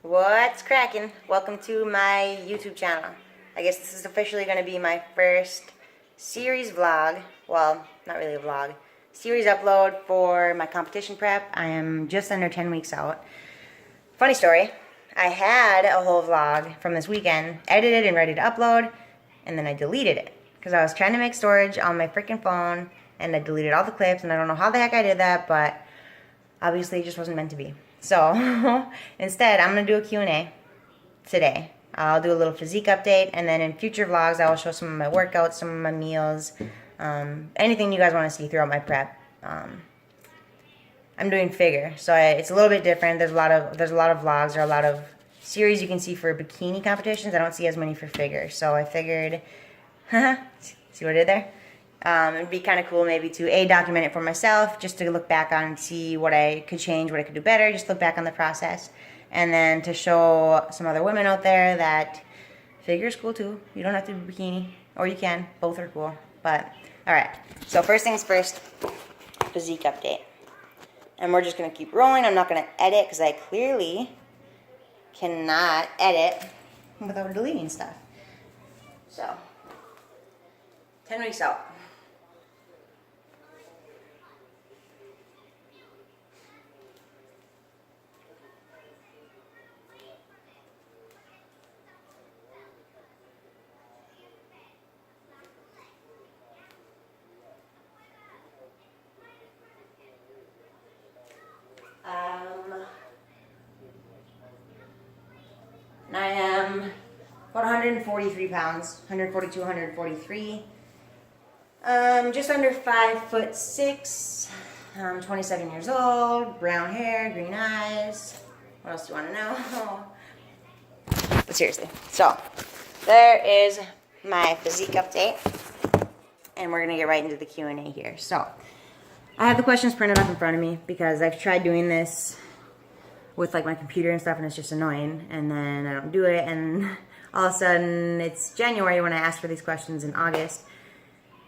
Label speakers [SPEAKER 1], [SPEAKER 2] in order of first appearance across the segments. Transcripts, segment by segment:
[SPEAKER 1] What's cracking? Welcome to my YouTube channel. I guess this is officially going to be my first series vlog. Well, not really a vlog. Series upload for my competition prep. I am just under 10 weeks out. Funny story. I had a whole vlog from this weekend, edited and ready to upload, and then I deleted it. Because I was trying to make storage on my freaking phone, and I deleted all the clips, and I don't know how the heck I did that, but obviously it just wasn't meant to be. So instead, I'm going to do a Q&A today. I'll do a little physique update, and then in future vlogs, I will show some of my workouts, some of my meals, anything you guys want to see throughout my prep. I'm doing figure, so it's a little bit different. There's a lot of vlogs or a lot of series you can see for bikini competitions. I don't see as many for figure, so I figured, see what I did there? It'd be kind of cool maybe to document it for myself, just to look back on and see what I could change, what I could do better, just look back on the process, and then to show some other women out there that figure is cool too. You don't have to be bikini, or you can. Both are cool. But all right. So first things first, physique update, and we're just gonna keep rolling. I'm not gonna edit because I clearly cannot edit without deleting stuff. So 10 weeks out. I am about 143 pounds, 142, 143. Just under 5'6". 27 years old, brown hair, green eyes. What else do you want to know? But seriously, so there is my physique update, and we're gonna get right into the Q&A here. So I have the questions printed up in front of me because I've tried doing this with like my computer and stuff, and it's just annoying, and then I don't do it, and all of a sudden it's January when I asked for these questions in August,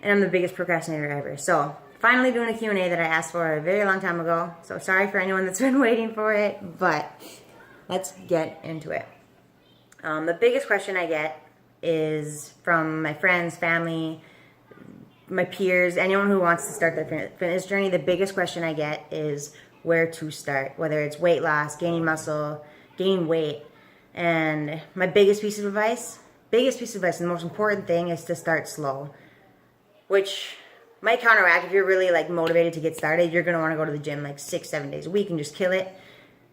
[SPEAKER 1] and I'm the biggest procrastinator ever. So finally doing a Q&A that I asked for a very long time ago, so sorry for anyone that's been waiting for it, but let's get into it. The biggest question I get is from my friends, family, my peers, anyone who wants to start their fitness journey. The biggest question I get is where to start, whether it's weight loss, gaining muscle, gaining weight. And my biggest piece of advice, and the most important thing is to start slow, which might counteract if you're really like motivated to get started. You're gonna want to go to the gym like 6-7 days a week and just kill it.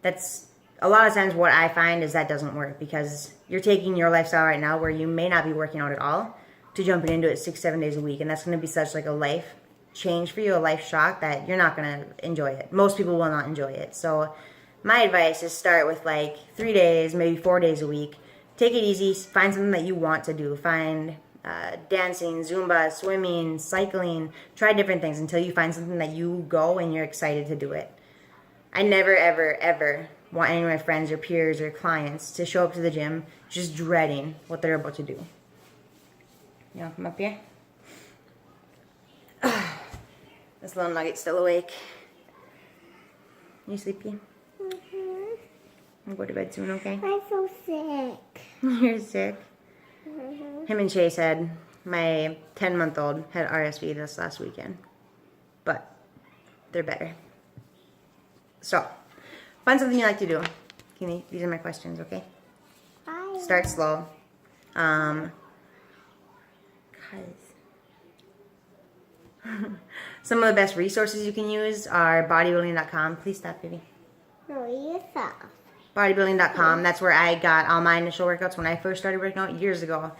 [SPEAKER 1] That's a lot of times what I find is that doesn't work, because you're taking your lifestyle right now where you may not be working out at all to jumping into it 6-7 days a week, and that's going to be such like a life change for you, a life shock, that you're not going to enjoy it. Most people will not enjoy it. So my advice is start with like 3 days, maybe 4 days a week. Take it easy. Find something that you want to do. Find dancing, Zumba, swimming, cycling. Try different things until you find something that you go and you're excited to do it. I never, ever, ever want any of my friends or peers or clients to show up to the gym just dreading what they're about to do. You want to come up here? This little nugget's still awake. You sleepy?
[SPEAKER 2] Mm-hmm.
[SPEAKER 1] I'll go to bed soon, okay?
[SPEAKER 2] I'm so sick.
[SPEAKER 1] You're sick?
[SPEAKER 2] Mm-hmm.
[SPEAKER 1] Him and Chase had, my 10-month-old had RSV this last weekend. But they're better. So, find something you like to do. These are my questions, okay?
[SPEAKER 2] Bye.
[SPEAKER 1] Start slow. Some of the best resources you can use are bodybuilding.com. Please stop, baby.
[SPEAKER 2] No, yourself.
[SPEAKER 1] Bodybuilding.com. That's where I got all my initial workouts when I first started working out years ago.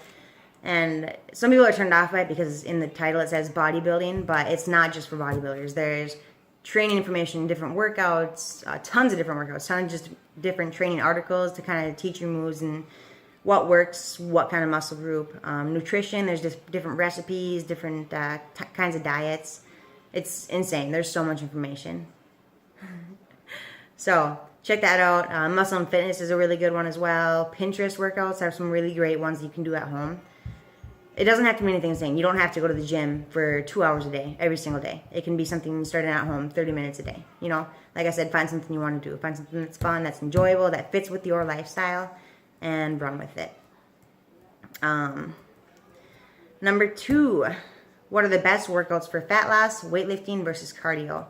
[SPEAKER 1] And some people are turned off by it because in the title it says bodybuilding, but it's not just for bodybuilders. There's training information, different workouts, tons of different workouts, tons of just different training articles to kind of teach you moves and what works, what kind of muscle group. Nutrition, there's just different recipes, different kinds of diets. It's insane. There's so much information. So check that out. Muscle and Fitness is a really good one as well. Pinterest workouts have some really great ones you can do at home. It doesn't have to be anything insane. You don't have to go to the gym for 2 hours a day, every single day. It can be something starting at home, 30 minutes a day. You know, like I said, find something you want to do. Find something that's fun, that's enjoyable, that fits with your lifestyle, and run with it. Number 2, what are the best workouts for fat loss, weightlifting versus cardio?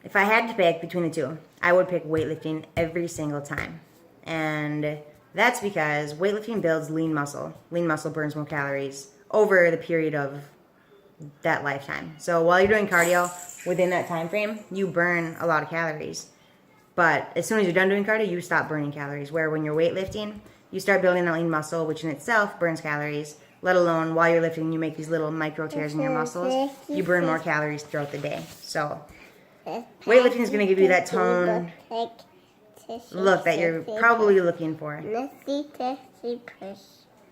[SPEAKER 1] If I had to pick between the two, I would pick weightlifting every single time. And that's because weightlifting builds lean muscle. Lean muscle burns more calories over the period of that lifetime. So while you're doing cardio, within that time frame, you burn a lot of calories. But as soon as you're done doing cardio, you stop burning calories. Where when you're weightlifting, you start building that lean muscle, which in itself burns calories. Let alone while you're lifting, you make these little micro tears in your muscles. You burn more calories throughout the day. So weightlifting is going to give you that tone look that you're probably looking for.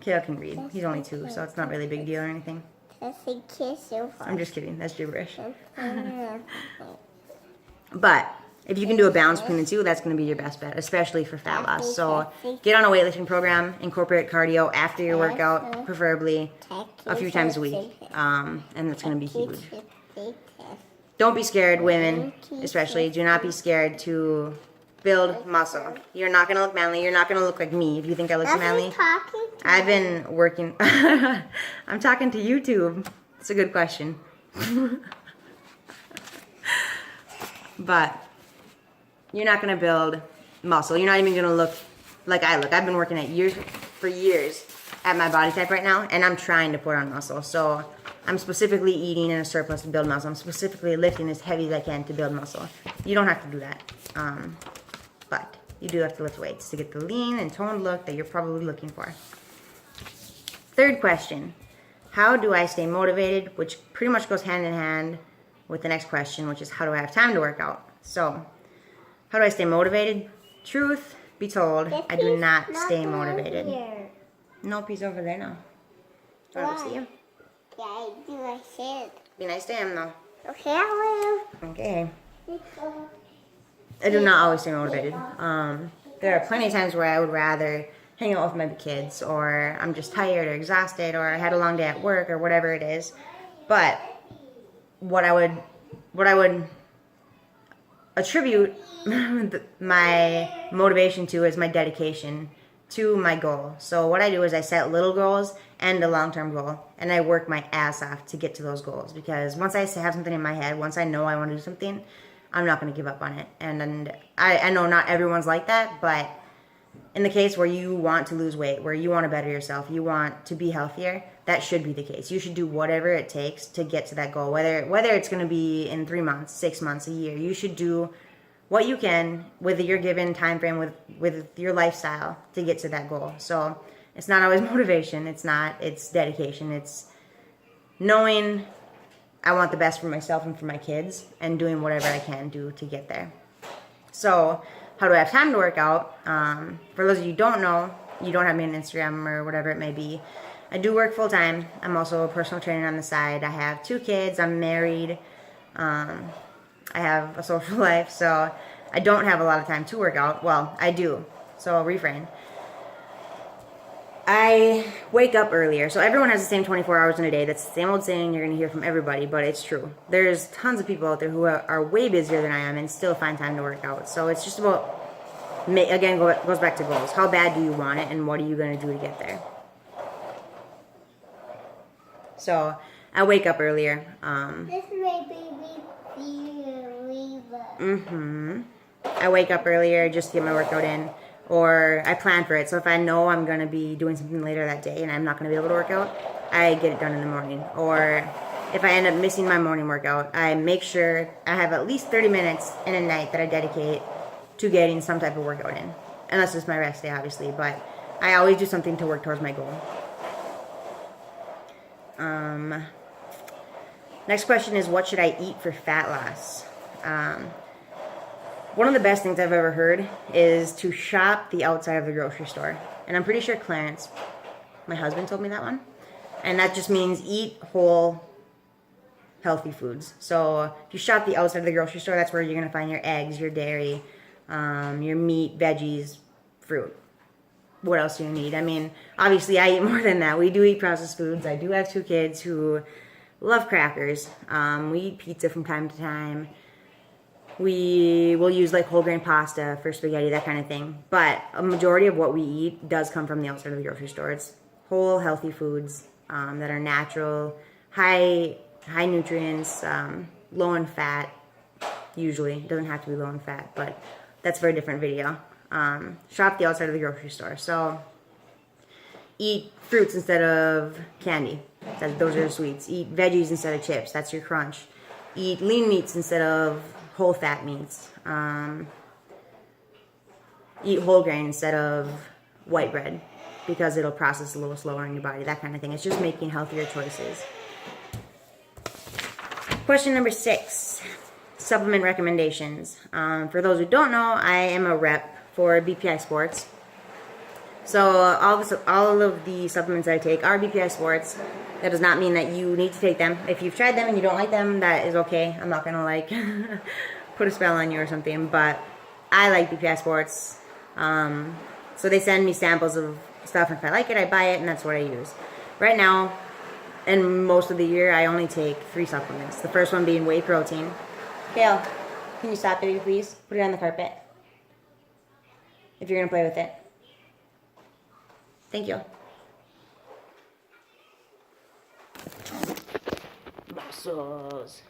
[SPEAKER 1] Kale can read. He's only 2, so it's not really a big deal or anything. I'm just kidding. That's gibberish. But if you can do a balance between the two, that's going to be your best bet, especially for fat loss. So get on a weightlifting program, incorporate cardio after your workout, preferably a few times a week, and that's going to be huge. Don't be scared, women especially. Do not be scared to build muscle. You're not going to look manly. You're not going to look like me if you think I look manly. I've been working. I'm talking to YouTube. It's a good question. But you're not going to build muscle. You're not even going to look like I look. I've been working for years at my body type right now, and I'm trying to put on muscle. So I'm specifically eating in a surplus to build muscle. I'm specifically lifting as heavy as I can to build muscle. You don't have to do that. But you do have to lift weights to get the lean and toned look that you're probably looking for. Third question, how do I stay motivated? Which pretty much goes hand in hand with the next question, which is how do I have time to work out? So how do I stay motivated? Truth be told, I do not stay motivated. Nope, he's over there now. Do I see him?
[SPEAKER 2] Yeah, I do. I should.
[SPEAKER 1] Be nice to him though.
[SPEAKER 2] Okay, I will.
[SPEAKER 1] Okay. I do not always stay motivated. There are plenty of times where I would rather hang out with my kids, or I'm just tired or exhausted, or I had a long day at work, or whatever it is. But what I would attribute my motivation to is my dedication to my goal. So what I do is I set little goals and a long-term goal, and I work my ass off to get to those goals. Because once I have something in my head, once I know I want to do something, I'm not going to give up on it. And I know not everyone's like that, but in the case where you want to lose weight, where you want to better yourself, you want to be healthier, that should be the case. You should do whatever it takes to get to that goal, whether it's going to be in 3 months, 6 months, a year. You should do what you can with your given time frame, with your lifestyle to get to that goal. So it's not always motivation. It's dedication. It's knowing I want the best for myself and for my kids, and doing whatever I can do to get there. So how do I have time to work out? For those of you who don't know, you don't have me on Instagram or whatever it may be, I do work full time. I'm also a personal trainer on the side. I have 2 kids. I'm married. I have a social life, so I don't have a lot of time to work out. Well, I do, so I'll refrain. I wake up earlier. So everyone has the same 24 hours in a day. That's the same old saying you're going to hear from everybody, but it's true. There's tons of people out there who are way busier than I am and still find time to work out. So it's just about, again, goes back to goals. How bad do you want it, and what are you going to do to get there? So I wake up earlier.
[SPEAKER 2] This is my baby Reba.
[SPEAKER 1] I wake up earlier just to get my workout in, or I plan for it. So if I know I'm going to be doing something later that day and I'm not going to be able to work out, I get it done in the morning. Or if I end up missing my morning workout, I make sure I have at least 30 minutes in a night that I dedicate to getting some type of workout in. Unless it's my rest day, obviously, but I always do something to work towards my goal. Next question is, what should I eat for fat loss? One of the best things I've ever heard is to shop the outside of the grocery store. And I'm pretty sure Clarence, my husband, told me that one. And that just means eat whole, healthy foods. So if you shop the outside of the grocery store, that's where you're going to find your eggs, your dairy, your meat, veggies, fruit. what else do you need? I mean, obviously I eat more than that. We do eat processed foods. I do have 2 kids who love crackers. We eat pizza from time to time. We will use like whole grain pasta for spaghetti, that kind of thing. But a majority of what we eat does come from the outside of the grocery store. It's whole, healthy foods that are natural, high nutrients, low in fat. Usually, it doesn't have to be low in fat, but that's for a different video. Shop the outside of the grocery store. So eat fruits instead of candy. Those are the sweets. Eat veggies instead of chips. That's your crunch. Eat lean meats instead of whole fat meats. Eat whole grain instead of white bread because it'll process a little slower in your body, that kind of thing. It's just making healthier choices. Question number 6, supplement recommendations. For those who don't know, I am a rep for BPI Sports. So all of the supplements I take are BPI Sports. That does not mean that you need to take them. If you've tried them and you don't like them, that is okay. I'm not gonna like put a spell on you or something, but I like BPI Sports. So they send me samples of stuff, and if I like it, I buy it, and that's what I use. Right now, and most of the year, I only take 3 supplements. The first one being whey protein. Kale, can you stop, baby, please? Put it on the carpet. If you're gonna play with it. Thank you. Muscles.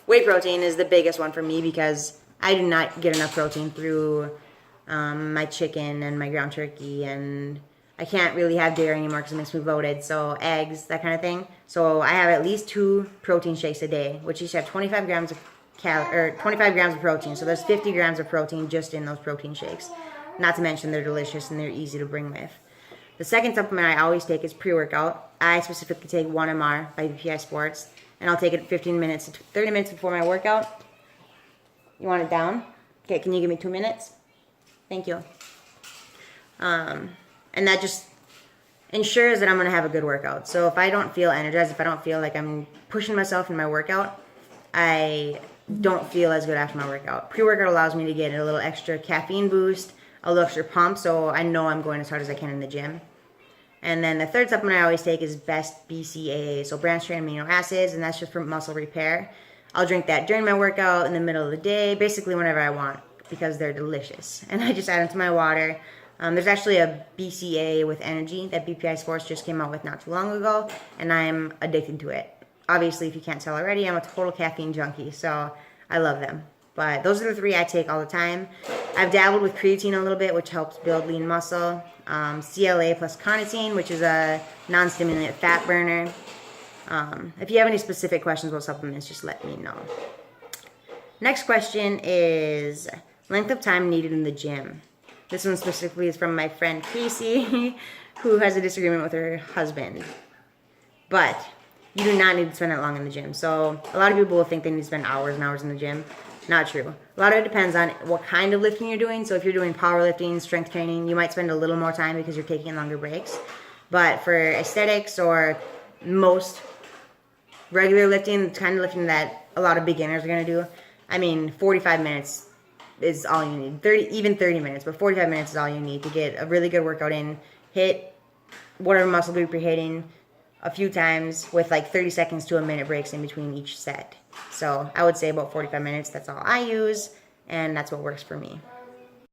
[SPEAKER 1] Whey protein is the biggest one for me because I do not get enough protein through my chicken and my ground turkey, and I can't really have dairy anymore because it makes me bloated. So eggs, that kind of thing. So I have at least 2 protein shakes a day, which each have 25 grams of 25 grams of protein. So there's 50 grams of protein just in those protein shakes. Not to mention they're delicious and they're easy to bring with. The second supplement I always take is pre-workout. I specifically take 1MR by BPI Sports, and I'll take it 15 minutes to 30 minutes before my workout. You want it down? Okay, can you give me 2 minutes? Thank you. And that just ensures that I'm going to have a good workout. So if I don't feel energized, if I don't feel like I'm pushing myself in my workout, I don't feel as good after my workout. Pre-workout allows me to get a little extra caffeine boost, a little extra pump, so I know I'm going as hard as I can in the gym. And then the third supplement I always take is Best BCAA, so branched chain amino acids, and that's just for muscle repair. I'll drink that during my workout, in the middle of the day, basically whenever I want, because they're delicious. And I just add them to my water. There's actually a BCAA with energy that BPI Sports just came out with not too long ago, and I'm addicted to it. Obviously, if you can't tell already, I'm a total caffeine junkie, so I love them. But those are the 3 I take all the time. I've dabbled with creatine a little bit, which helps build lean muscle. CLA plus carnitine, which is a non-stimulant fat burner. If you have any specific questions about supplements, just let me know. Next question is length of time needed in the gym. This one specifically is from my friend Casey, who has a disagreement with her husband. But you do not need to spend that long in the gym. So a lot of people will think they need to spend hours and hours in the gym. Not true. A lot of it depends on what kind of lifting you're doing. So if you're doing powerlifting, strength training, you might spend a little more time because you're taking longer breaks. But for aesthetics or most regular lifting, the kind of lifting that a lot of beginners are going to do, I mean, 45 minutes is all you need. 30 minutes, but 45 minutes is all you need to get a really good workout in. Hit whatever muscle group you're hitting a few times with like 30 seconds to a minute breaks in between each set. So I would say about 45 minutes. That's all I use, and that's what works for me.